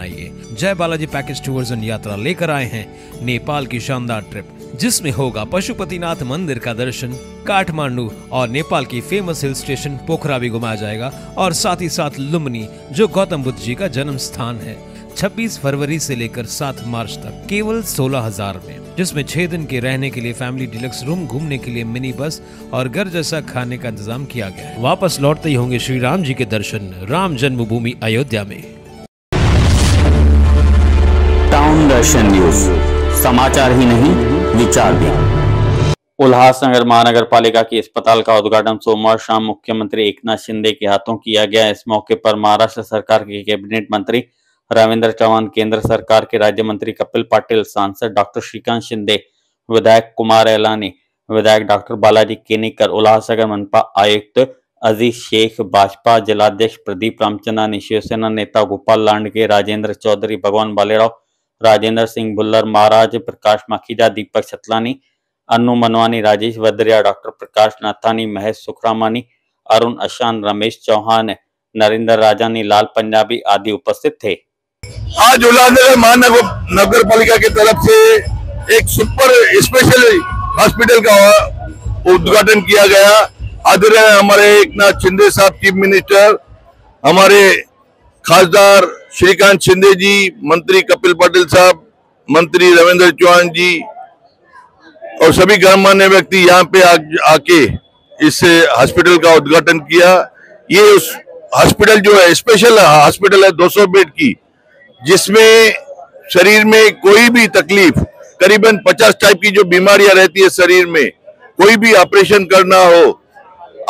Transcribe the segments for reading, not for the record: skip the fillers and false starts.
बनाइए। जय Balaji package tours end यात्रा लेकर आए हैं नेपाल की शानदार ट्रिप, जिसमें होगा पशुपतिनाथ मंदिर का दर्शन, काठमांडू और नेपाल की फेमस हिल स्टेशन पोखरा भी घुमाया जाएगा, और साथ ही साथ लुम्बिनी जो गौतम बुद्ध जी का जन्म स्थान है। 26 फरवरी से लेकर 7 मार्च तक केवल 16,000 में, जिसमें 6 दिन के रहने के लिए फैमिली डिलक्स रूम, घूमने के लिए मिनी बस और घर जैसा खाने का इंतजाम किया गया है। वापस लौटते ही होंगे श्री राम जी के दर्शन राम जन्मभूमि अयोध्या में। टाउन दर्शन न्यूज, समाचार ही नहीं विचार भी। उल्लासनगर महानगर पालिका की अस्पताल का उद्घाटन सोमवार शाम मुख्यमंत्री एकनाथ शिंदे के हाथों किया गया। इस मौके पर महाराष्ट्र सरकार के कैबिनेट मंत्री रविंद्र चौहान, केंद्र सरकार के राज्य मंत्री कपिल पाटिल, सांसद डॉक्टर श्रीकांत शिंदे, विधायक कुमार एलानी, विधायक डॉक्टर बालाजी केनेकर, उल्लासनगर मनपा आयुक्त अजीज शेख, भाजपा जिलाध्यक्ष प्रदीप रामचंदानी, शिवसेना नेता गोपाल लांडगे, राजेंद्र चौधरी, भगवान बालेराव, राजेंद्र सिंह भुल्लर, महाराज प्रकाश माखीजा, दीपक छतलानी, अनु मनवानी, राजेश वद्रिया, डॉक्टर प्रकाश नाथानी, महेश सुखरामानी, अरुण अशान, रमेश चौहान, नरेंद्र राजानी, लाल पंजाबी आदि उपस्थित थे। आज उल्लासनगर महानगर पालिका की तरफ से एक सुपर स्पेशल हॉस्पिटल का उद्घाटन किया गया। आदरणीय हमारे एकनाथ शिंदे साहब चीफ मिनिस्टर, हमारे खासदार श्रीकांत शिंदे जी, मंत्री कपिल पाटिल साहब, मंत्री रविंद्र चौहान जी और सभी गणमान्य व्यक्ति यहाँ पे आके इस हॉस्पिटल का उद्घाटन किया। ये उस हॉस्पिटल जो है स्पेशल हॉस्पिटल है 200 बेड की, जिसमें शरीर में कोई भी तकलीफ, करीबन 50 टाइप की जो बीमारियां रहती है शरीर में, कोई भी ऑपरेशन करना हो,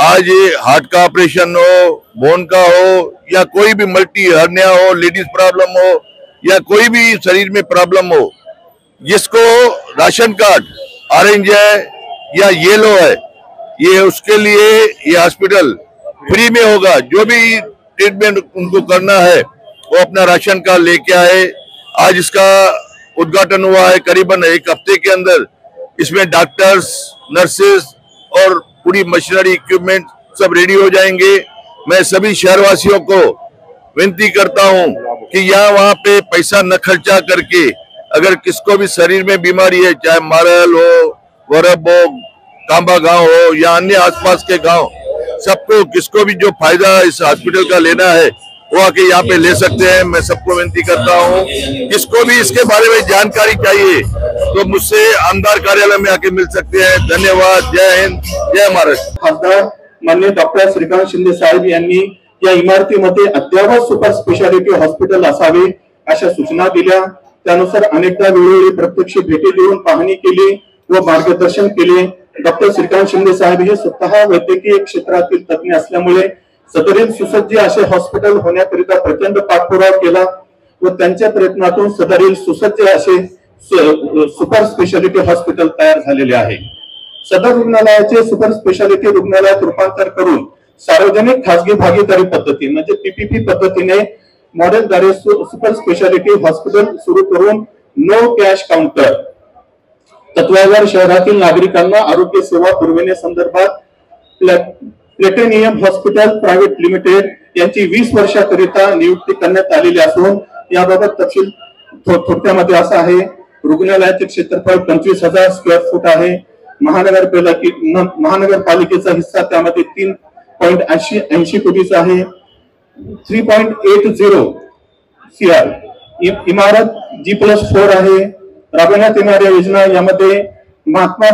आज हार्ट का ऑपरेशन हो, बोन का हो, या कोई भी मल्टी हर्निया हो, लेडीज प्रॉब्लम हो, या कोई भी शरीर में प्रॉब्लम हो, जिसको राशन कार्ड ऑरेंज है या येलो है, ये उसके लिए ये हॉस्पिटल फ्री में होगा। जो भी ट्रीटमेंट उनको करना है वो अपना राशन कार्ड लेके आए। आज इसका उद्घाटन हुआ है, करीबन एक हफ्ते के अंदर इसमें डॉक्टर्स, नर्सेस और पूरी मशीनरी इक्विपमेंट सब रेडी हो जाएंगे। मैं सभी शहरवासियों को विनती करता हूं कि यहाँ वहाँ पे पैसा न खर्चा करके, अगर किसको भी शरीर में बीमारी है, चाहे मारल हो, वरब हो, कांबा गांव हो या अन्य आसपास के गांव, सबको किसको भी जो फायदा इस हॉस्पिटल का लेना है वो आके यहाँ पे ले सकते हैं। मैं सबको विनती करता हूँ, किसको भी इसके बारे में जानकारी चाहिए तो मुझसे आमदार कार्यालय में आके मिल सकते हैं। धन्यवाद। जय हिंद, जय महाराष्ट्र। खासदार माननीय डॉक्टर श्रीकांत शिंदे साहेब यांनी या इमारतीमध्ये अद्ययावत सुपर स्पेशालिटी हॉस्पिटल असावे अशा सूचना दिल्या। त्यानुसार अनेकदा वेळोवेळी प्रत्यक्ष भेटी देऊन पाहणी केली व मार्गदर्शन केले। डॉक्टर श्रीकांत शिंदे साहेब हे स्वतः वैद्यकीय क्षेत्रातील तज्ञ असल्यामुळे सदरील सुसज्ज असे हॉस्पिटल होण्याकरिता प्रचंड पाठपुरावा केला व त्यांच्या प्रयत्नातून सदरील सुसज्ज असे सुपर स्पेशालिटी हॉस्पिटल तयार झालेले आहे। सदर रुग्णालयाचे सुपर स्पेशालिटी रुग्णालयात रूपांतर करून सार्वजनिक खासगी भागीदारी पद्धती म्हणजे पीपीपी पद्धतीने मॉडेलद्वारे सुपर स्पेशालिटी हॉस्पिटल सुरू करून नो कॅश काउंटर तत्वावर शहरातील नागरिकांना आरोग्य सेवा पुरविण्यासंदर्भात प्लॅटिनियम हॉस्पिटल प्रायव्हेट लिमिटेड यांची 20 वर्षाकरिता नियुक्ती करण्यात आलेली असून याबाबत तपशील थोडक्यामध्ये असा आहे। रुग्णालयाचे क्षेत्रफळ 25,000 स्क्वेअर फूट आहे। महानगरपालिकेचा हिस्सा त्यामध्ये 3.80 कोटीचा आहे। 3.80 CR इमारत G+4 आहे। राबवण्यात येणाऱ्या योजना यामध्ये Mahatma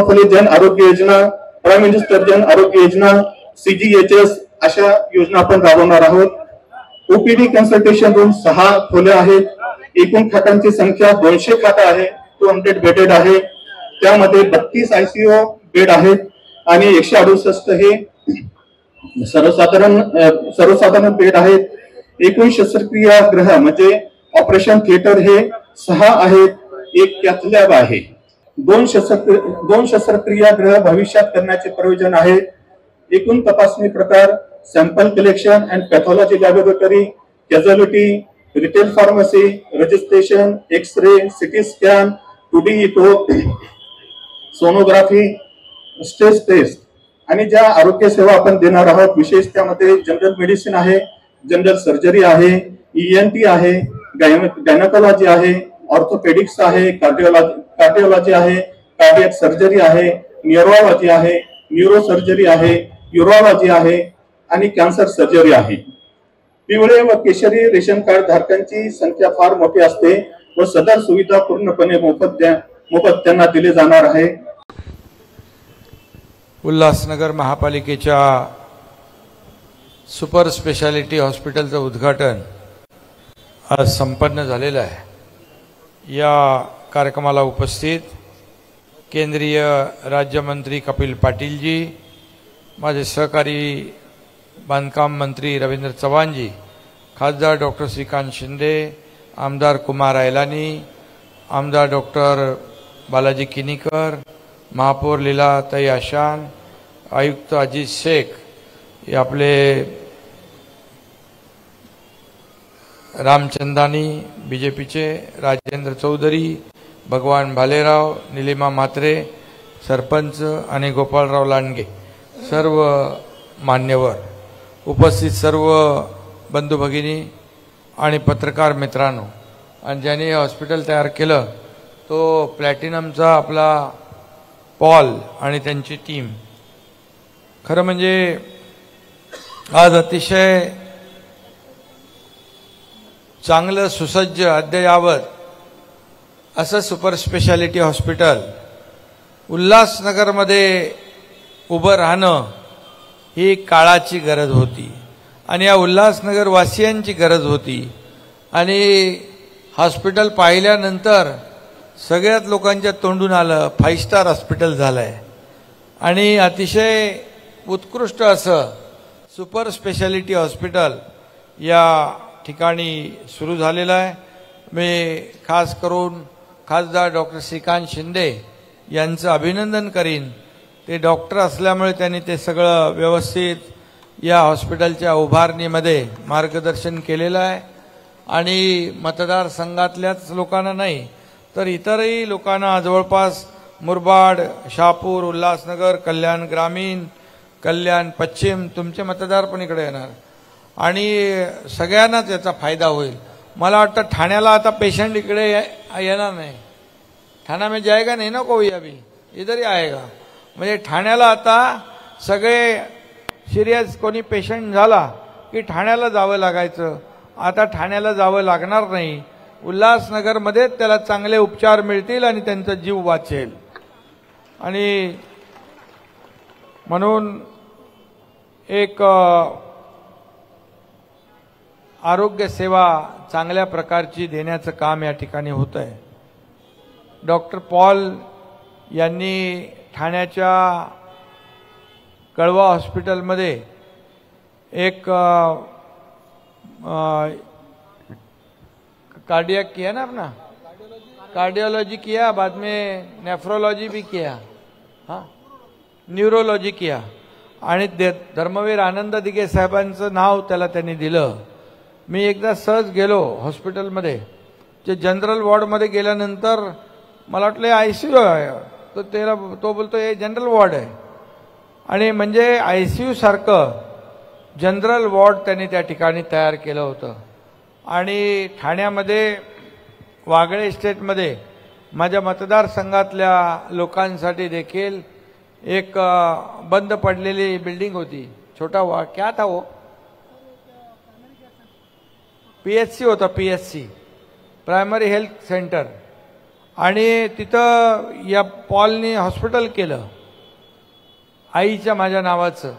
Phule Jan Arogya Yojana, prime minister Jan Arogya Yojana, CGHS अशा योजना आपण राबवणार आहोत। ओपीडी कन्सल्टेशन रूम 6 खोल्या आहेत। एकूण खाटांची संख्या 200 खाटा आहे, 200 बेडेड आहे। त्यामध्ये 32 ICU बेड आहेत आणि 168 हे सर्वसाधारण बेड आहेत। एकूण शस्त्रक्रियागृह म्हणजे ऑपरेशन थिएटर हे 6 आहेत, एक कॅथ लॅब आहे। 2 शस्त्रक्रियागृह भविष्यात करण्याचे प्रयोजन आहे। एकूण तपासणी प्रकार sample collection and pathology laboratory, casualty, retail pharmacy, registration, X-ray, CT scan, 2D echo, sonography, stress test आणि ज्या आरोग्य सेवा आपण देणार आहोत विशेष त्यामध्ये जनरल मेडिसिन आहे, जनरल सर्जरी आहे, ENT आहे, गायनोकॉलॉजी आहे, ऑर्थोपेडिक्स आहे, कार्डिओलॉजी आहे, कार्डियक सर्जरी आहे, न्यूरोलॉजी आहे, न्यूरो सर्जरी आहे, युरोलॉजी आहे आणि कॅन्सर सर्जरी आहे. पिवळे व केशरी रेशन कार्ड धारकांची संख्या फार मोठी असते व सदर सुविधा पूर्णपणे मोफत त्यांना दिले जाणार आहे. उल्हासनगर महापालिकेच्या सुपर स्पेशालिटी हॉस्पिटलचं उद्घाटन आज संपन्न झालेलं आहे. या कार्यक्रमाला उपस्थित केंद्रीय राज्यमंत्री कपिल पाटीलजी, माझे सहकारी बांधकाम मंत्री रवींद्र चव्हाणजी, खासदार डॉक्टर श्रीकांत शिंदे, आमदार कुमार अयलानी, आमदार डॉक्टर बालाजी किनीकर, महापौर लीलाताई आशान, आयुक्त अजीज शेख, हे आपले रामचंदानी बीजेपीचे, राजेंद्र चौधरी, भगवान भालेराव, निलिमा म्हात्रे, सरपंच आणि गोपाळराव लांडगे, सर्व मान्यवर, उपस्थित सर्व बंधू भगिनी आणि पत्रकार मित्रांनो, आणि ज्यांनी हे हॉस्पिटल तयार केलं तो प्लॅटिनमचा आपला पॉल आणि त्यांची टीम. खरं म्हणजे आज अतिशय चांगलं सुसज्ज अद्ययावत असं सुपर स्पेशालिटी हॉस्पिटल उल्हासनगरमध्ये उभं राहणं ही काळाची गरज होती आणि या उल्हासनगर वासियांची गरज होती. आणि हॉस्पिटल पाहिल्यानंतर सगळ्याच लोकांच्या तोंडून आलं 5 स्टार हॉस्पिटल झालंय आणि अतिशय उत्कृष्ट असं सुपर स्पेशालिटी हॉस्पिटल या ठिकाणी सुरू झालेलं आहे. मी खास करून खासदार डॉक्टर श्रीकांत शिंदे यांचं अभिनंदन करीन. ते डॉक्टर असल्यामुळे त्यांनी ते सगळं व्यवस्थित या हॉस्पिटलच्या उभारणीमध्ये मार्गदर्शन केलेलं आहे आणि मतदारसंघातल्याच लोकांना नाही तर इतरही लोकांना जवळपास मुरबाड, शहापूर, उल्हासनगर, कल्याण ग्रामीण, कल्याण पश्चिम तुमचे मतदार पण इकडे येणार आणि सगळ्यांनाच याचा फायदा होईल. मला वाटतं ठाण्याला आता पेशंट इकडे येणार नाही. ठाणा में जाएगा नहीं ना कोई, अभी इधर ही आएगा. म्हणजे ठाण्याला आता सगळे सिरियस कोणी पेशंट झाला की ठाण्याला जावं लागायचं. आता ठाण्याला जावं लागणार नाही. उल्हासनगरमध्ये त्याला चांगले उपचार मिळतील आणि त्यांचा जीव वाचेल. आणि म्हणून एक आरोग्य सेवा चांगल्या प्रकारची देण्याचं काम या ठिकाणी होत आहे. डॉक्टर पॉल यांनी ठाण्याच्या कळवा हॉस्पिटलमध्ये एक कार्डियक किया ना, अपना कार्डियोलॉजी किया, बाद में नेफ्रोलॉजी भी किया, हाँ न्यूरोलॉजी किया आणि धर्मवीर आनंद दिघे साहेबांचं नाव त्याला त्यांनी दिलं. मी एकदा सहज गेलो हॉस्पिटलमध्ये, जे जनरल वॉर्डमध्ये गेल्यानंतर मला वाटलं ICU आहे, तो बोलतो हे जनरल वॉर्ड आहे. आणि म्हणजे ICU सारखं जनरल वॉर्ड त्यांनी त्या ठिकाणी तयार केलं होतं. आणि ठाण्यामध्ये वागळे इस्टेटमध्ये माझ्या मतदारसंघातल्या लोकांसाठी देखील एक बंद पडलेली बिल्डिंग होती. छोटा क्या था वो, PHC होता, PHC प्रायमरी हेल्थ सेंटर. आणि तिथं या पॉलनी हॉस्पिटल केलं आईच्या माझ्या नावाचं.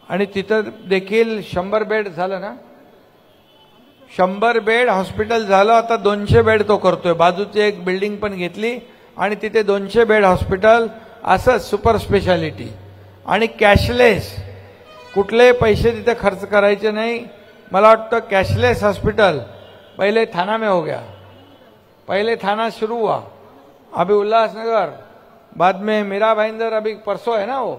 आणि तिथं देखील 100 बेड झालं ना, 100 बेड हॉस्पिटल झालं. आता 200 बेड तो करतोय. बाजूची एक बिल्डिंग पण घेतली आणि तिथे 200 बेड हॉस्पिटल, असं सुपर स्पेशालिटी आणि कॅशलेस. कुठलेही पैसे तिथे खर्च करायचे नाही. मला वाटतं कैशलेस हॉस्पिटल पहले थाना में हो गया, पहले थाना शुरू हुआ, अभी उल्लासनगर, बाद में मीरा भाईंदर, अभी परसों है ना वो.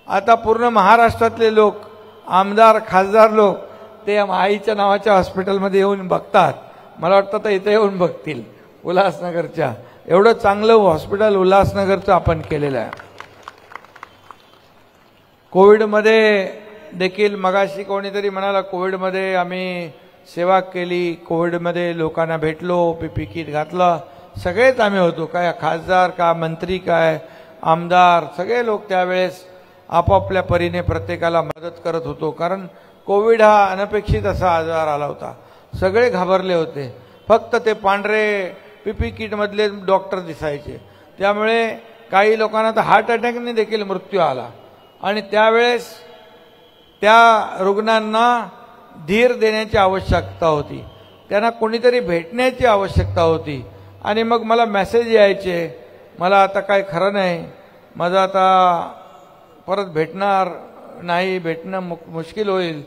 आता पूर्ण महाराष्ट्रातले लोक, आमदार खासदार लोक ते आईच्या नावाच्या हॉस्पिटलमध्ये येऊन बघतात. मला वाटतं तर इथे येऊन बघतील उल्हासनगरच्या. एवढं चांगलं हॉस्पिटल उल्हासनगरचं आपण केलेलं आहे. कोविडमध्ये देखील मगाशी कोणीतरी म्हणाला कोविडमध्ये आम्ही सेवा केली, कोविडमध्ये लोकांना भेटलो, पीपी किट घातलं, सगळेच आम्ही होतो, काय खासदार का मंत्री काय आमदार सगळे लोक त्यावेळेस आपापल्या परीने प्रत्येकाला मदत करत होतो. कारण कोविड हा अनपेक्षित असा आजार आला होता, सगळे घाबरले होते. फक्त ते पांढरे पीपी किटमधले डॉक्टर दिसायचे, त्यामुळे काही लोकांना तर हार्ट अटॅकने देखील मृत्यू आला. आणि त्यावेळेस त्या रुग्णांना धीर देण्याची आवश्यकता होती, त्यांना कोणीतरी भेटण्याची आवश्यकता होती. आणि मग मला मेसेज यायचे, मला आता काय खरं नाही, माझं आता परत भेटणार नाही, भेटणं मुश्किल होईल,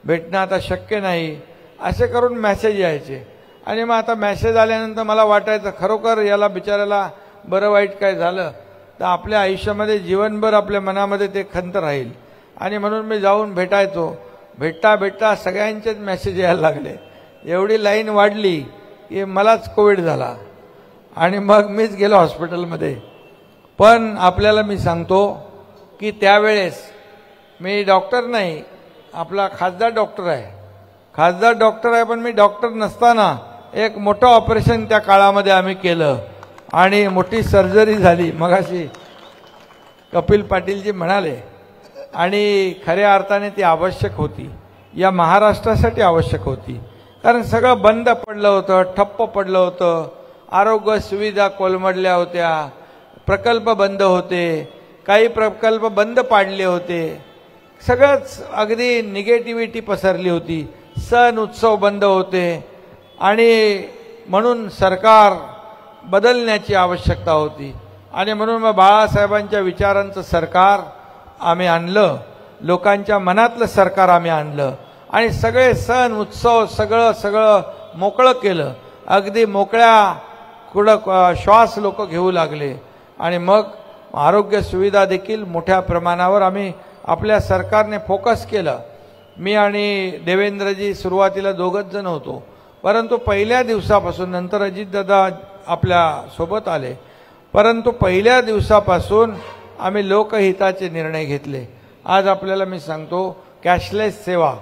भेटणं आता शक्य नाही, असे करून मेसेज यायचे. आणि मग आता मेसेज आल्यानंतर मला वाटायचं खरोखर याला बिचारायला बरं वाईट काय झालं तर आपल्या आयुष्यामध्ये जीवनभर आपल्या मनामध्ये ते खंत राहील. आणि म्हणून मी जाऊन भेटायचो. भेटता भेटता सगळ्यांचेच मेसेज यायला लागले, एवढी लाईन वाढली की मलाच कोविड झाला आणि मग मीच गेलो हॉस्पिटलमध्ये. पण आपल्याला मी सांगतो की त्यावेळेस मी डॉक्टर नाही, आपला खासदार डॉक्टर आहे, खासदार डॉक्टर आहे, पण मी डॉक्टर नसताना एक मोठं ऑपरेशन त्या काळामध्ये आम्ही केलं आणि मोठी सर्जरी झाली, मगाशी कपिल पाटीलजी म्हणाले. आणि खऱ्या अर्थाने ती आवश्यक होती, या महाराष्ट्रासाठी आवश्यक होती. कारण सगळं बंद पडलं होतं, ठप्प पडलं होतं, आरोग्य सुविधा कोलमडल्या होत्या, प्रकल्प बंद होते, काही प्रकल्प बंद पाडले होते, सगळंच अगदी निगेटिव्हिटी पसरली होती, सण उत्सव बंद होते. आणि म्हणून सरकार बदलण्याची आवश्यकता होती. आणि म्हणून मग बाळासाहेबांच्या विचारांचं सरकार आम्ही आणलं, लोकांच्या मनातलं सरकार आम्ही आणलं आणि सगळे सण उत्सव सगळं मोकळं केलं. अगदी मोकळ्या कुठं श्वास लोक घेऊ लागले. आणि मग आरोग्य सुविधा देखील मोठ्या प्रमाणावर आम्ही आपल्या सरकारने फोकस केलं. मी आणि देवेंद्रजी सुरुवातीला दोघंच जण होतो, परंतु पहिल्या दिवसापासून, नंतर अजितदादा आपल्या सोबत आले, परंतु पहिल्या दिवसापासून आम्ही लोकहिताचे निर्णय घेतले. आज आपल्याला मी सांगतो कॅशलेस सेवा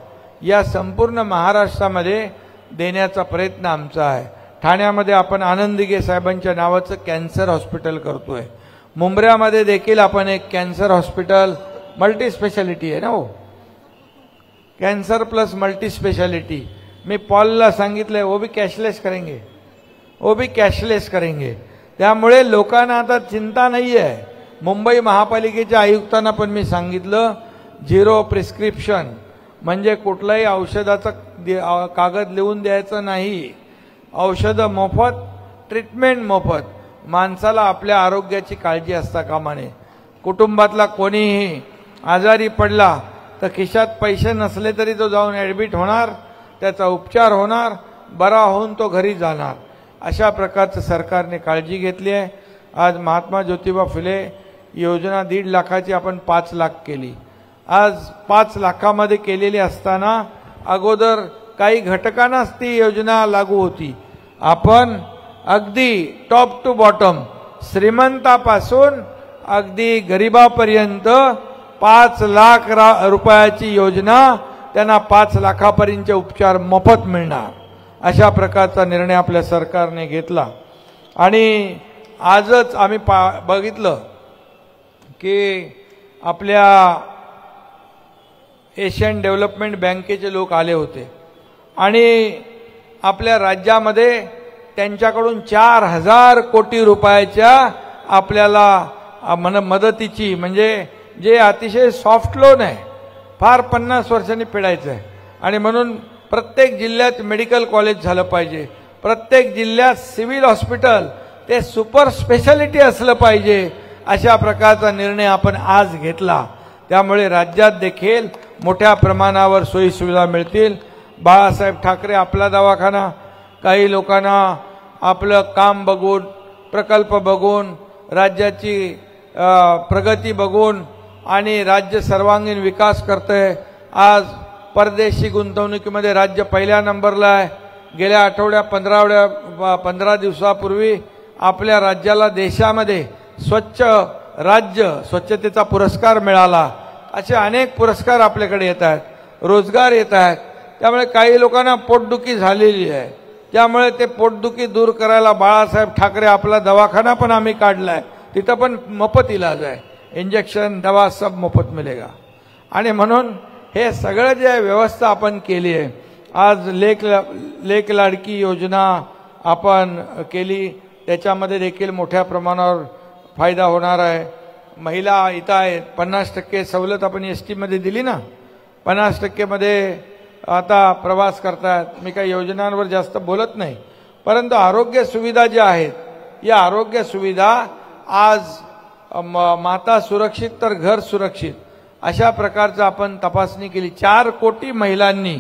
या संपूर्ण महाराष्ट्रामध्ये देण्याचा प्रयत्न आमचा आहे. ठाण्यामध्ये आपण आनंदीगे साहेबांच्या नावाचं कॅन्सर हॉस्पिटल करतोय. मुंब्र्यामध्ये देखील आपण एक कॅन्सर हॉस्पिटल, मल्टी स्पेशालिटी आहे ना हो, कैंसर प्लस मल्टी स्पेशलिटी. मी पॉलला सांगितलंय वो भी कॅशलेस करेंगे, वो भी कॅशलेस करेंगे. त्यामुळे लोकांना आता चिंता नाही आहे. मुंबई महापालिकेच्या आयुक्तांना पण मी सांगितलं झिरो प्रिस्क्रिप्शन, म्हणजे कुठलाही औषधाचा कागद लिहून द्यायचं नाही, औषधं मोफत, ट्रीटमेंट मोफत. माणसाला आपल्या आरोग्याची काळजी असता कामा नये. कुटुंबातला कोणीही आजारी पडला तर खिशात पैसे नसले तरी तो जाऊन ॲडमिट होणार, त्याचा उपचार होणार, बरा होऊन तो घरी जाणार. अशा प्रकारचं सरकारने काळजी घेतली आहे. आज महात्मा ज्योतिबा फुले योजना 1.5 लाखाची आपण 5 लाख केली. आज 5 लाखामध्ये केलेली असताना अगोदर काही घटकांनाच ती योजना लागू होती. आपण अगदी टॉप टू बॉटम, श्रीमंतापासून अगदी गरिबापर्यंत 5 लाख रुपयाची योजना, त्यांना 5 लाखापर्यंतचे उपचार मोफत मिळणार, अशा प्रकारचा निर्णय आपल्या सरकारने घेतला. आणि आजच आम्ही बघितलं की आपल्या एशियन डेव्हलपमेंट बँकेचे लोक आले होते आणि आपल्या राज्यामध्ये त्यांच्याकडून 4000 कोटी रुपयाच्या आपल्याला मदतीची, म्हणजे जे अतिशय सॉफ्ट लोन आहे, फार 50 वर्षांनी फेडायचं आहे. आणि म्हणून प्रत्येक जिल्ह्यात मेडिकल कॉलेज झालं पाहिजे, प्रत्येक जिल्ह्यात सिव्हिल हॉस्पिटल ते सुपर स्पेशालिटी असलं पाहिजे, अशा प्रकारचा निर्णय आपण आज घेतला. त्यामुळे राज्यात देखील मोठ्या प्रमाणावर सोयी सुविधा मिळतील. बाळासाहेब ठाकरे आपला दवाखाना, काही लोकांना आपलं काम बघून, प्रकल्प बघून, राज्याची प्रगती बघून आणि राज्य सर्वांगीण विकास करतंय. आज परदेशी गुंतवणुकीमध्ये राज्य पहिल्या नंबरला आहे. गेल्या आठवड्या 15 दिवसापूर्वी आपल्या राज्याला देशामध्ये स्वच्छ राज्य, स्वच्छतेचा पुरस्कार मिळाला. असे अनेक पुरस्कार आपल्याकडे येत आहेत, रोजगार येत आहेत. त्यामुळे काही लोकांना पोटदुखी झालेली आहे, त्यामुळे ते पोटदुखी दूर करायला बाळासाहेब ठाकरे आपला दवाखाना पण आम्ही काढलाय, तिथं पण मोफत इलाज आहे, इंजेक्शन दवा सब मोफत मिलेगा. आणि म्हणून हे सगळं जे व्यवस्था आपण केली आहे, आज लेक लाडकी योजना आपण केली, त्याच्यामध्ये देखील मोठ्या प्रमाणावर फायदा होणार आहे. महिला इथं आहेत, 50% सवलत आपण ST मध्ये दिली ना, 50% मध्ये आता प्रवास करतात. मी काही योजनांवर जास्त बोलत नाही, परंतु आरोग्य सुविधा ज्या आहेत, या आरोग्य सुविधा आज माता सुरक्षित तर घर सुरक्षित अशा प्रकारचं आपण तपासणी केली. 4 कोटी महिलांनी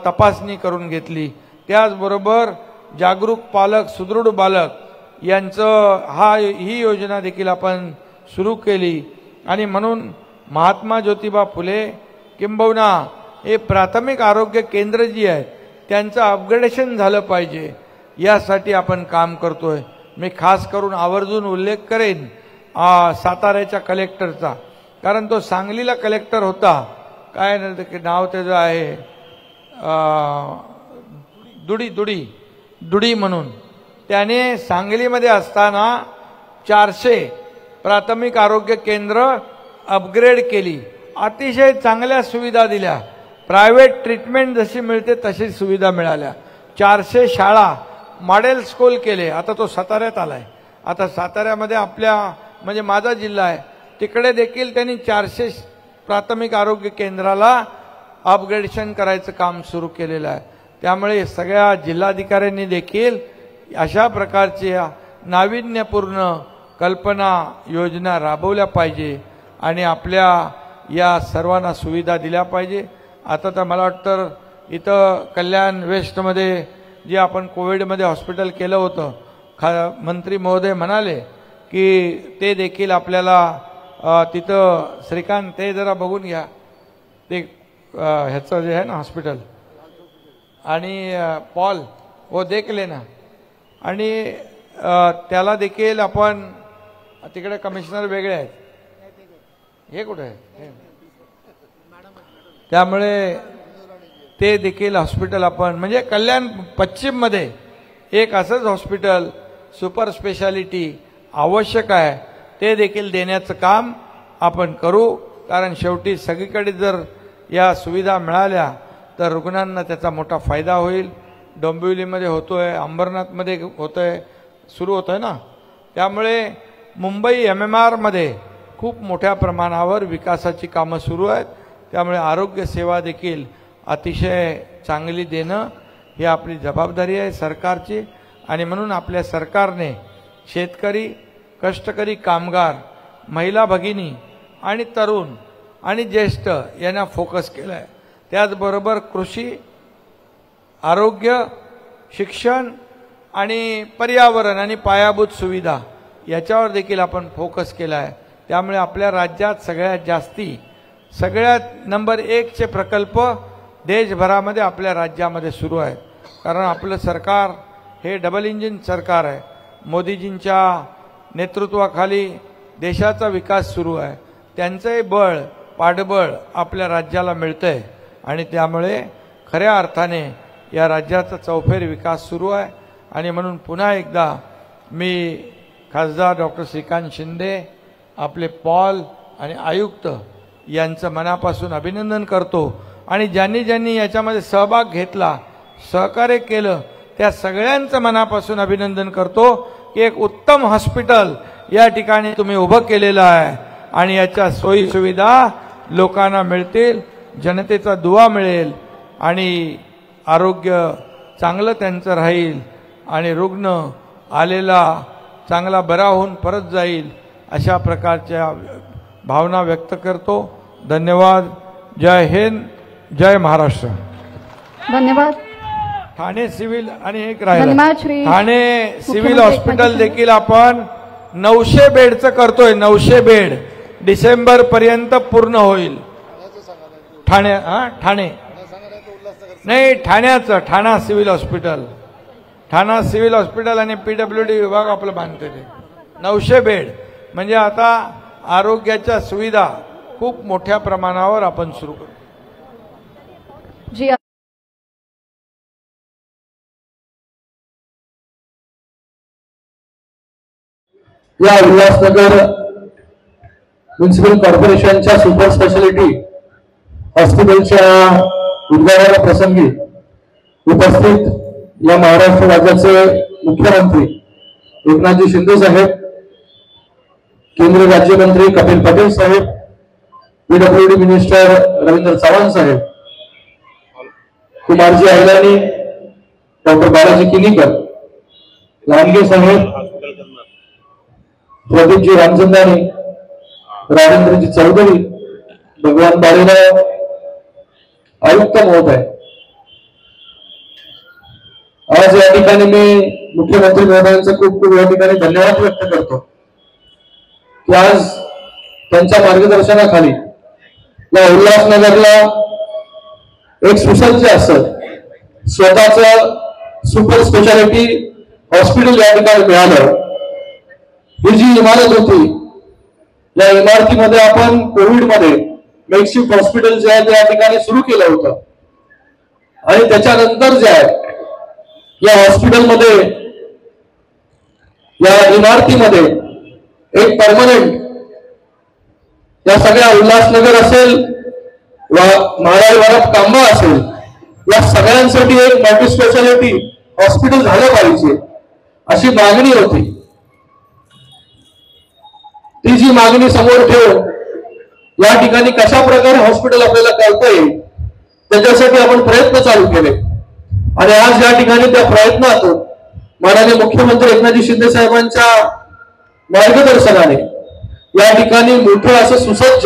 तपासणी करून घेतली. त्याचबरोबर जागरूक पालक सुदृढ बालक यांचं ही योजना देखील आपण सुरू केली. आणि म्हणून महात्मा ज्योतिबा फुले किंबहुना हे प्राथमिक आरोग्य केंद्र जी आहेत त्यांचं अपग्रेडेशन झालं पाहिजे, यासाठी आपण काम करतोय. मी खास करून आवर्जून उल्लेख करेन साताऱ्याच्या कलेक्टरचा, कारण तो सांगलीला कलेक्टर होता, काय नाव त्याचं आहे, दुडी म्हणून. त्याने सांगलीमध्ये असताना 400 प्राथमिक आरोग्य केंद्र अपग्रेड केली, अतिशय चांगल्या सुविधा दिल्या, प्रायव्हेट ट्रीटमेंट जशी मिळते तशी सुविधा मिळाल्या. 400 शाळा मॉडेल स्कूल केले. आता तो साताऱ्यात आलाय. आता साताऱ्यामध्ये आपल्या म्हणजे माझा जिल्हा आहे, तिकडे देखील त्यांनी 400 प्राथमिक आरोग्य केंद्राला अपग्रेडेशन करायचं काम सुरू केलेलं आहे. त्यामुळे सगळ्या जिल्हाधिकाऱ्यांनी देखील अशा प्रकारच्या नाविन्यपूर्ण कल्पना योजना राबवल्या पाहिजे आणि आपल्या या सर्वांना सुविधा दिल्या पाहिजे. आता तर मला वाटतं इथं कल्याण वेस्टमध्ये जे आपण कोविडमध्ये हॉस्पिटल केलं होतं, मंत्री महोदय म्हणाले की ते देखील आपल्याला तिथं श्रीकांत ते जरा बघून घ्या, ते ह्याचं जे आहे ना हॉस्पिटल, आणि पॉल वो देखले ना, आणि त्याला देखील आपण तिकडे कमिशनर वेगळे आहेत, हे कुठे आहे, त्यामुळे ते देखील हॉस्पिटल आपण म्हणजे कल्याण पश्चिम मध्ये एक असंच हॉस्पिटल सुपर स्पेशालिटी आवश्यक आहे, ते देखील देण्याचं काम आपण करू. कारण शेवटी सगळीकडे जर या सुविधा मिळाल्या तर रुग्णांना त्याचा मोठा फायदा होईल. डोंबिवलीमध्ये होतोय, अंबरनाथमध्ये होतोय, सुरू होतोय ना. त्यामुळे मुंबई MMR मध्ये खूप मोठ्या प्रमाणावर विकासाची कामं सुरू आहेत. त्यामुळे आरोग्य सेवा देखील अतिशय चांगली देणं ही आपली जबाबदारी आहे सरकारची. आणि म्हणून आपल्या सरकारने शेतकरी, कष्टकरी कामगार, महिला भगिनी आणि तरुण आणि ज्येष्ठ यांना फोकस केला आहे. त्याचबरोबर कृषी, आरोग्य, शिक्षण आणि पर्यावरण आणि पायाभूत सुविधा याच्यावर देखील आपण फोकस केला आहे. त्यामुळे आपल्या राज्यात सगळ्यात नंबर 1 चे प्रकल्प देशभरामध्ये आपल्या राज्यामध्ये सुरू आहेत. कारण आपलं सरकार हे डबल इंजिन सरकार आहे. मोदीजींच्या नेतृत्वाखाली देशाचा विकास सुरू आहे. त्यांचंही बळ, पाठबळ आपल्या राज्याला मिळतंय आणि त्यामुळे खऱ्या अर्थाने या राज्याचा चौफेर विकास सुरू आहे. आणि म्हणून पुन्हा एकदा मी खासदार डॉक्टर श्रीकांत शिंदे, आपले पॉल आणि आयुक्त यांचं मनापासून अभिनंदन करतो. आणि ज्यांनी याच्यामध्ये सहभाग घेतला, सहकार्य केलं, त्या सगळ्यांचं मनापासून अभिनंदन करतो की एक उत्तम हॉस्पिटल या ठिकाणी तुम्ही उभं केलेलं आहे आणि याच्या सोयी सुविधा लोकांना मिळतील, जनतेचा दुवा मिळेल आणि आरोग्य चांगलं त्यांचं राहील आणि रुग्ण आलेला चांगला बरा होऊन परत जाईल, अशा प्रकारच्या भावना व्यक्त करतो. धन्यवाद. जय हिंद, जय महाराष्ट्र. धन्यवाद. ठाणे सिव्हिल आणि एक राहिलं, ठाणे सिव्हिल हॉस्पिटल देखील आपण 900 बेडचं करतोय. 900 बेड डिसेंबर पर्यंत पूर्ण होईल. ठाणे नाही, ठाणा सिव्हिल हॉस्पिटल, ठाणा सिव्हिल हॉस्पिटल आणि PWD विभाग आपलं बांधते ते 900 बेड. म्हणजे आता आरोग्याच्या सुविधा खूप मोठ्या प्रमाणावर आपण सुरू करू. जी या उल्हासनगर म्युनिसिपल कॉर्पोरेशनच्या सुपर स्पेशालिटी हॉस्पिटलच्या उद्घाटना प्रसंगी उपस्थित या महाराष्ट्र राज्याचे मुख्यमंत्री एकनाथजी शिंदे साहेब, केंद्रीय राज्यमंत्री कपिल पटेल साहेब, पीडब्ल्यूडी मिनिस्टर रवींद्र चव्हाण साहेब, कुमारजी अहिलानी, डॉक्टर बालाजी किनीकर, लांडगे साहेब, प्रदीपजी रामचंदानी, राजेंद्रजी चौधरी, भगवान बारेराव, आयुक्त महोदय, आज या ठिकाणी मी मुख्यमंत्री महोदयांचा खूप खूप या ठिकाणी धन्यवाद व्यक्त करतो की आज त्यांच्या मार्गदर्शनाखाली या उल्हासनगरला एक सुसज्ज असं स्वतःच सुपर स्पेशालिटी हॉस्पिटल या ठिकाणी मिळालं. ही जी इमारत होती, या इमारतीमध्ये आपण कोविड मध्ये मेकशिफ्ट हॉस्पिटल जे आहे ते या ठिकाणी सुरू केलं होतं आणि त्याच्यानंतर जे आहे या हॉस्पिटलमध्ये, या इमारतीमध्ये एक परमनंट या सगळ्या उल्हासनगर असेल वा महाराज कांबा असेल, या सगळ्यांसाठी एक मल्टी स्पेशालिटी हॉस्पिटल झालं पाहिजे अशी मागणी होती. ती जी मागणी समोर ठेवून या ठिकाणी कशा प्रकारे हॉस्पिटल आपल्याला करता येईल त्याच्यासाठी आपण प्रयत्न चालू केले आणि आज या ठिकाणी त्या प्रयत्नातून माननीय मुख्यमंत्री एकनाथजी शिंदे साहेबांच्या मार्गदर्शनाने या ठिकाणी मोठं असं सुसज्ज,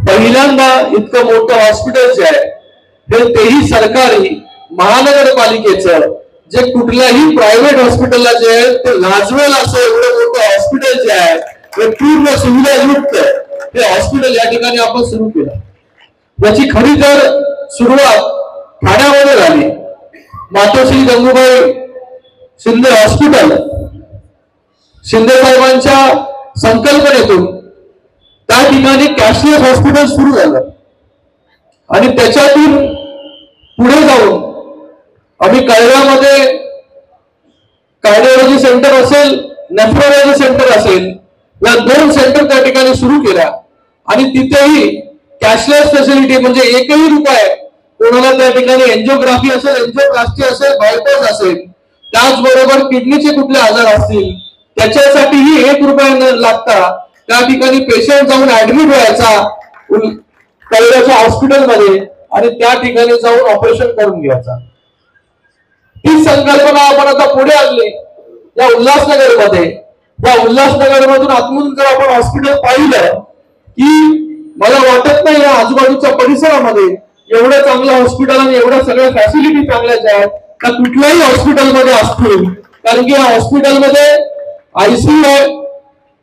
पहिल्यांदा इतकं मोठं हॉस्पिटल जे आहे तेही सरकारी महानगरपालिकेचं, जे कुठल्याही प्रायव्हेट हॉस्पिटलला जे आहे ते लाजवेल असं एवढं मोठं हॉस्पिटल जे आहे ते पूर्ण सुविधायुक्त हे हॉस्पिटल या ठिकाणी आपण सुरू केलं. याची खरी तर सुरुवात ठाण्यामध्ये झाली. मातोश्री गंगूबाई शिंदे हॉस्पिटल शिंदे साहेबांच्या संकल्पनेतून त्या ठिकाणी कॅशलेस हॉस्पिटल सुरू झालं आणि त्याच्यातून पुढे जाऊन आम्ही कळव्यामध्ये कार्डिओलॉजी सेंटर असेल, नेफ्रोलॉजी सेंटर असेल, या 2 सेंटर त्या ठिकाणी सुरू केल्या आणि तिथेही कॅशलेस फॅसिलिटी म्हणजे एकही रुपये कोणाला त्या ठिकाणी एंजिओग्राफी असेल, एंजिओप्लास्टी असेल, बायपास असेल, त्याचबरोबर किडनीचे कुठले आजार असतील त्याच्यासाठीही 1 रुपया न लागता त्या ठिकाणी पेशंट जाऊन ऍडमिट व्हायचा कळव्याच्या हॉस्पिटलमध्ये आणि त्या ठिकाणी जाऊन ऑपरेशन करून घ्यायचा. ही संकल्पना आपण आता पुढे आणली या उल्हासनगरमध्ये. या उल्हासनगरमधून आतमधून जर आपण हॉस्पिटल पाहिलं की मला वाटत नाही या आजूबाजूच्या परिसरामध्ये एवढं चांगलं हॉस्पिटल आणि एवढ्या सगळ्या फॅसिलिटी चांगल्या आहेत का कुठल्याही हॉस्पिटलमध्ये असतील. कारण की या हॉस्पिटलमध्ये आयसीयू आहे,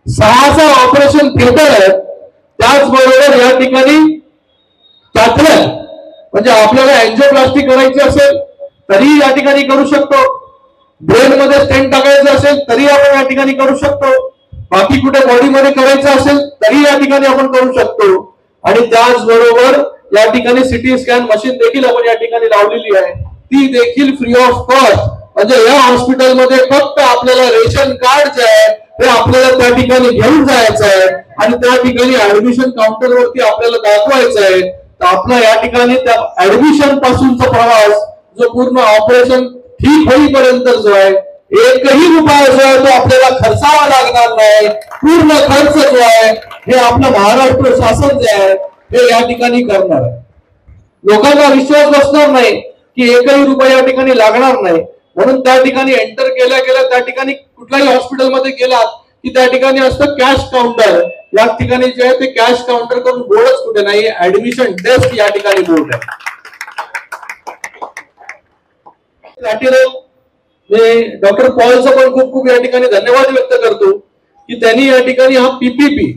6 ऑपरेशन थिएटर आहे, त्याचबरोबर या ठिकाणी कॅथलॅब म्हणजे आपल्याला एंजिओप्लास्टी करायची असेल तरी या ठिकाणी करू शकतो, ब्रेन मध्ये स्टेंट टाकायचं असेल तरी आपण या ठिकाणी करू शकतो, बाकी कुठे बॉडीमध्ये करायचं असेल तरी या ठिकाणी आपण करू शकतो आणि त्याचबरोबर या ठिकाणी सिटी स्कॅन मशीन देखील आपण या ठिकाणी लावलेली आहे, ती देखील फ्री ऑफ कॉस्ट. म्हणजे या हॉस्पिटलमध्ये फक्त आपल्याला रेशन कार्ड जे आहे ते आपल्याला त्या ठिकाणी घेऊन जायचं आहे आणि त्या ठिकाणी ऍडमिशन काउंटरवरती आपल्याला दाखवायचं आहे. तर आपला या ठिकाणी त्या ऍडमिशन पासूनचा प्रवास जो पूर्ण ऑपरेशन ठीक होईपर्यंत जो आहे एकही रुपया जो आहे तो आपल्याला खर्चावा लागणार नाही. पूर्ण खर्च जो आहे हे आपलं महाराष्ट्र शासन जे आहे हे या ठिकाणी करणार आहे. लोकांना विश्वास बसणार नाही की एकही रुपया या ठिकाणी लागणार नाही. म्हणून त्या ठिकाणी एंटर केल्या गेल्या त्या ठिकाणी कुठल्याही हॉस्पिटलमध्ये गेलात की त्या ठिकाणी असतं कॅश काउंटर. या ठिकाणी जे आहे ते कॅश काउंटर करून बोर्डच कुठे नाही, ऍडमिशन डेस्क या ठिकाणी बोर्ड आहे. मी डॉक्टर पॉलचा पण खूप खूप या ठिकाणी धन्यवाद व्यक्त करतो की त्यांनी या ठिकाणी हा पीपीपी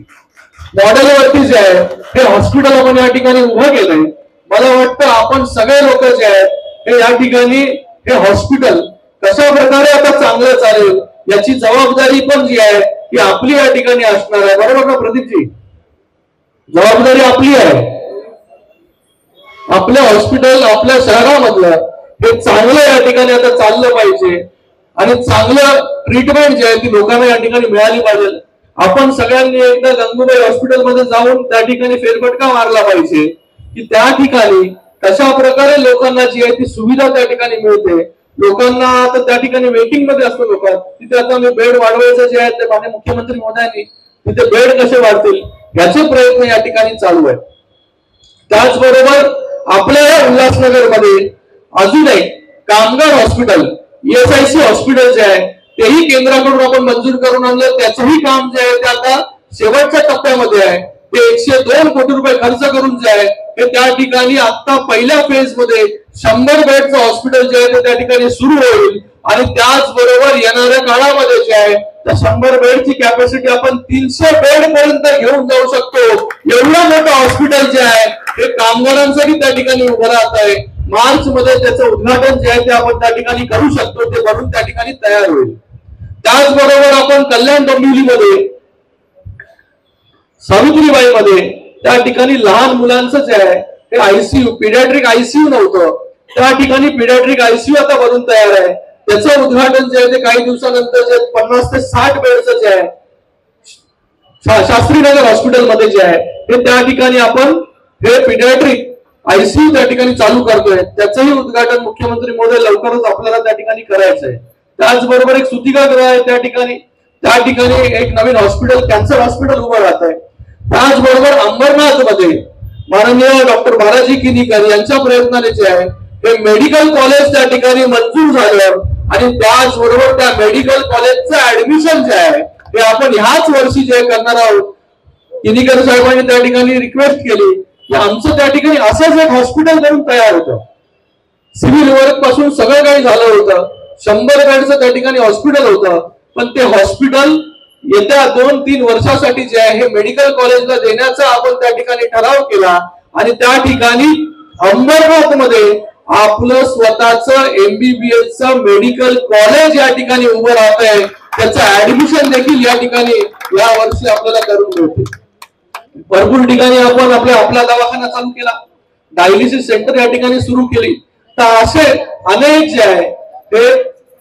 मॉडेलवरती जे आहे हे हॉस्पिटल आपण या ठिकाणी उभं केलंय. मला वाटतं आपण सगळे लोक जे आहेत हे या ठिकाणी हे हॉस्पिटल कशा प्रकारे आता चांगलं चालेल याची जबाबदारी पण जी आहे ती आपली या ठिकाणी असणार आहे. बरोबर ना प्रदीपजी? जबाबदारी आपली आहे. आपल्या हॉस्पिटल आपल्या शहरामधलं हे चांगलं या ठिकाणी आता चाललं पाहिजे आणि चांगलं ट्रीटमेंट जे आहे ती लोकांना या ठिकाणी मिळाली पाहिजे. आपण सगळ्यांनी एकदा गंगूबाई हॉस्पिटलमध्ये जाऊन त्या ठिकाणी फेरफटका मारला पाहिजे की त्या ठिकाणी कशा प्रकारे लोकांना जी आहे ती सुविधा त्या ठिकाणी मिळते. लोकांना आता त्या ठिकाणी वेटिंग मध्ये असतो लोक, तिथे आता मी बेड वाढवायचं जे आहे ते माननीय मुख्यमंत्री महोदयांनी तिथे बेड कसे वाढतील याचे प्रयत्न या ठिकाणी चालू आहेत. त्याचबरोबर आपल्या या उल्हासनगरमध्ये अजून एक कामगार हॉस्पिटल ESIC हॉस्पिटल जे आहे तेही केंद्राकडून आपण मंजूर करून आणलं. त्याचंही काम जे आहे ते आता शेवटच्या टप्प्यामध्ये आहे. ते 102 कोटी रुपये खर्च करून जे आहे ते त्या ठिकाणी आता पहिल्या फेज मध्ये 100 बेडचं हॉस्पिटल जे आहे ते त्या ठिकाणी सुरू होईल आणि त्याचबरोबर येणाऱ्या काळामध्ये जे आहे त्या 100 बेडची कॅपॅसिटी आपण 300 बेड पर्यंत घेऊन जाऊ शकतो. एवढं मोठं हॉस्पिटल जे आहे हे कामगारांसाठी त्या ठिकाणी उभं राहत आहे. मार्च मध्ये त्याचं उद्घाटन जे आहे ते आपण त्या ठिकाणी करू शकतो. ते भरून त्या ठिकाणी तयार होईल. त्याचबरोबर आपण कल्याण डोंबिवलीमध्ये सावित्रीबाई मध्ये त्या ठिकाणी लहान मुलांचं जे आहे ते ICU पिडियाट्रिक ICU नव्हतं, त्या ठिकाणी पिडियाट्रिक ICU आता बनून तयार आहे. त्याचं उद्घाटन जे आहे ते काही दिवसानंतर जे 50 ते 60 बेडचं जे आहे शास्त्रीनगर हॉस्पिटलमध्ये जे आहे ते त्या ठिकाणी आपण हे पिडियाट्रिक ICU त्या ठिकाणी चालू करतोय. त्याचंही उद्घाटन मुख्यमंत्री महोदय लवकरच आपल्याला त्या ठिकाणी करायचं आहे. त्याचबरोबर एक सुतिकागृह आहे त्या ठिकाणी एक नवीन हॉस्पिटल कॅन्सर हॉस्पिटल उभं राहत आहे. त्याचबरोबर अंबरनाथ मध्ये माननीय डॉक्टर बालाजी किनीकर यांच्या प्रयत्नाने जे आहे हे मेडिकल कॉलेज त्या ठिकाणी मंजूर झालं आणि त्याचबरोबर त्या मेडिकल कॉलेजचं ऍडमिशन जे आहे ते आपण ह्याच वर्षी जे करणार आहोत. किनीकर साहेबांनी त्या ठिकाणी रिक्वेस्ट केली की आमचं त्या ठिकाणी असंच एक हॉस्पिटल करून तयार होतं. सिव्हिल वर्क पासून सगळं काही झालं होतं. 100 बेडचं त्या ठिकाणी हॉस्पिटल होतं. पण ते हॉस्पिटल येत्या 2-3 वर्षासाठी जे आहे हे मेडिकल कॉलेजला देण्याचा आपण त्या ठिकाणी ठराव केला आणि त्या ठिकाणी अंबरनाथ मध्ये आपलं स्वतःचं MBBSचं मेडिकल कॉलेज या ठिकाणी उभं राहत आहे. त्याचं ऍडमिशन देखील या ठिकाणी या वर्षी आपल्याला करून मिळते. भरपूर ठिकाणी आपण आपला दवाखाना चालू केला, डायलिसिस सेंटर या ठिकाणी सुरू केली. तर असे अनेक जे आहे ते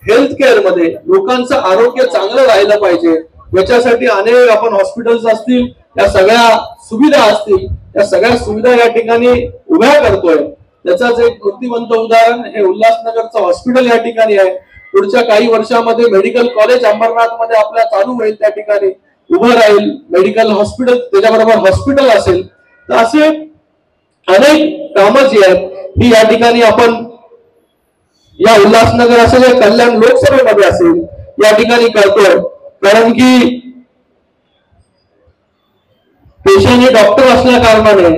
हेल्थ केअर मध्ये लोकांचं आरोग्य चांगलं राहिलं पाहिजे याच्यासाठी अनेक आपण हॉस्पिटल्स असतील त्या सगळ्या सुविधा असतील त्या सगळ्या सुविधा या ठिकाणी उभ्या करतोय. त्याचाच एक मूर्तिमंत उदाहरण हे उल्हासनगरचं हॉस्पिटल या ठिकाणी आहे. पुढच्या काही वर्षामध्ये मेडिकल कॉलेज अंबरनाथ मध्ये आपल्या चालू होईल, त्या ठिकाणी उभं राहील मेडिकल हॉस्पिटल, त्याच्याबरोबर हॉस्पिटल असेल. तर असे अनेक कामं जी आहेत ही या ठिकाणी आपण या उल्हासनगर असेल या कल्याण लोकसभेमध्ये असेल या ठिकाणी करतोय. कारण की पेशाने डॉक्टर असल्या कारणाने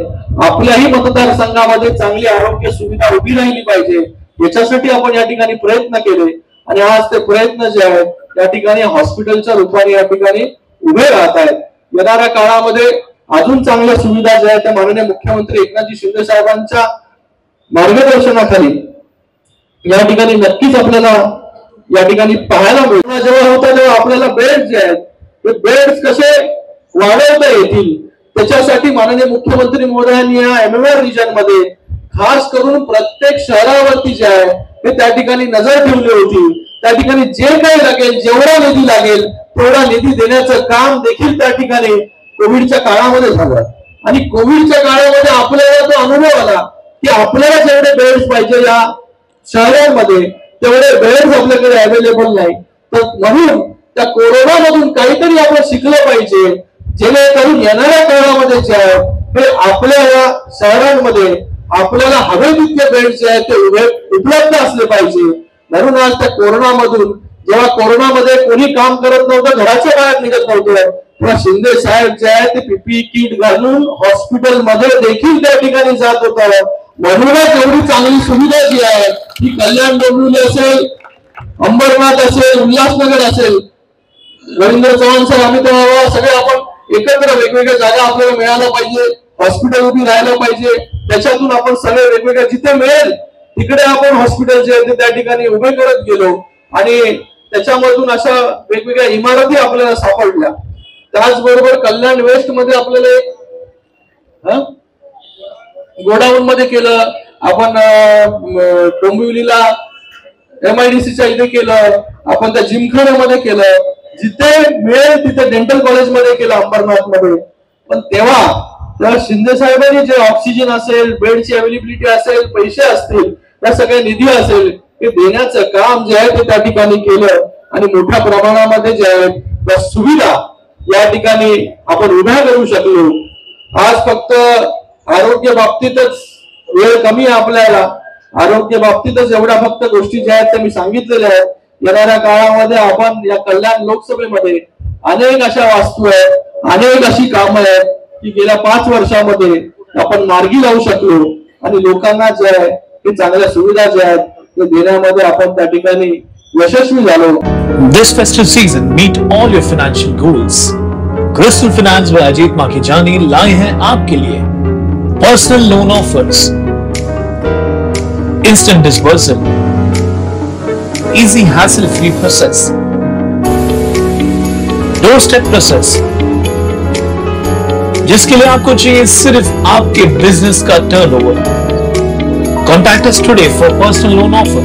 आपल्याही मतदारसंघामध्ये चांगली आरोग्य सुविधा उभी राहिली पाहिजे याच्यासाठी आपण या ठिकाणी प्रयत्न केले आणि आज ते प्रयत्न जे आहेत त्या ठिकाणी हॉस्पिटलच्या रूपाने या ठिकाणी उभे राहत आहेत. येणाऱ्या काळामध्ये अजून चांगल्या सुविधा ज्या आहेत त्या माननीय मुख्यमंत्री एकनाथजी शिंदे साहेबांच्या मार्गदर्शनाखाली या ठिकाणी नक्कीच आपल्याला या ठिकाणी पाहायला मिळणार. जेव्हा होता तेव्हा आपल्याला बेड जे आहेत ते बेड्स कसे वाढवता येतील त्याच्यासाठी माननीय मुख्यमंत्री महोदयांनी या MMR रिजन मध्ये खास करून प्रत्येक शहरावरती जे आहे ते त्या ठिकाणी नजर ठेवली होती. त्या ठिकाणी जे काही लागेल जेवढा निधी लागेल तेवढा निधी देण्याचं काम देखील त्या ठिकाणी कोविडच्या काळामध्ये झालं आणि कोविडच्या काळामध्ये आपल्याला तो अनुभव आला की आपल्याला जेवढे बेड्स पाहिजे या शहरांमध्ये तेवढे बेड्स आपल्याकडे अवेलेबल नाही. तर म्हणून त्या कोरोनामधून काहीतरी आपण शिकलं पाहिजे जेणेकरून येणाऱ्या काळामध्ये जे आहे ते आपल्या या शहरांमध्ये आपल्याला हवे तितके बेड्स जे आहेत ते उपलब्ध असले पाहिजे. म्हणून आज त्या कोरोनामधून जेव्हा कोरोनामध्ये कोणी काम करत नव्हतं, घराच्या बाहेर निघत नव्हतं, तेव्हा शिंदे साहेब जे आहे ते PPE किट घालून हॉस्पिटलमध्ये देखील त्या ठिकाणी जात होतं. म्हणूनच एवढी चांगली सुविधा जी आहे ती कल्याण डोंबिवली असेल, अंबरनाथ असेल, उल्हासनगर असेल, रवींद्र चव्हाण सर आम्ही तेव्हा सगळे आपण एकत्र वेगवेगळ्या जागा आपल्याला मिळायला पाहिजे, हॉस्पिटल उभी राहायला पाहिजे. त्याच्यातून आपण सगळे वेगवेगळ्या जिथे मिळेल तिकडे आपण हॉस्पिटल जे आहे त्या ठिकाणी उभे करत गेलो आणि त्याच्यामधून अशा वेगवेगळ्या इमारती आपल्याला सापडल्या. त्याचबरोबर कल्याण वेस्ट मध्ये आपल्याला एक गोडाऊन मध्ये केलं आपण, डोंबिवलीला MIDCच्या इथे केलं आपण, त्या जिमखान्यामध्ये केलं, जिथे मिळेल तिथे डेंटल कॉलेजमध्ये केलं अंबरनाथ मध्ये. पण तेव्हा शिंदे साहेबांनी जे ऑक्सिजन असेल, बेडची अवेलेबिलिटी असेल, पैसे असतील, त्या सगळ्या निधी असेल, हे देण्याचं काम जे आहे ते त्या ठिकाणी केलं आणि मोठ्या प्रमाणामध्ये जे आहेत त्या सुविधा या ठिकाणी आपण उभ्या करू शकलो. आज फक्त आरोग्य बाबतीतच वेळ कमी आहे आपल्याला, आरोग्य बाबतीतच एवढ्या फक्त गोष्टी ज्या आहेत त्या मी सांगितलेल्या आहेत. येणाऱ्या काळामध्ये आपण या कल्याण लोकसभेमध्ये अनेक अशा वास्तू आहेत, अनेक अशी कामं आहेत की गेल्या 5 वर्षामध्ये आपण मार्गी लावू शकलो आणि लोकांना जे आहे ते चांगल्या सुविधा ज्या आहेत ते देण्यामध्ये आपण त्या ठिकाणी यशस्वी झालो. This festive season, meet all your financial goals. Crystal Finance व अजीत माखीजानी लाए हैं आपके लिए personal loan offers, instant disbursal, easy hassle-free process, doorstep process, जिसके लिए आपको चाहिए सिर्फ आपके बिजनेस का turnover. Contact us today for personal loan offer.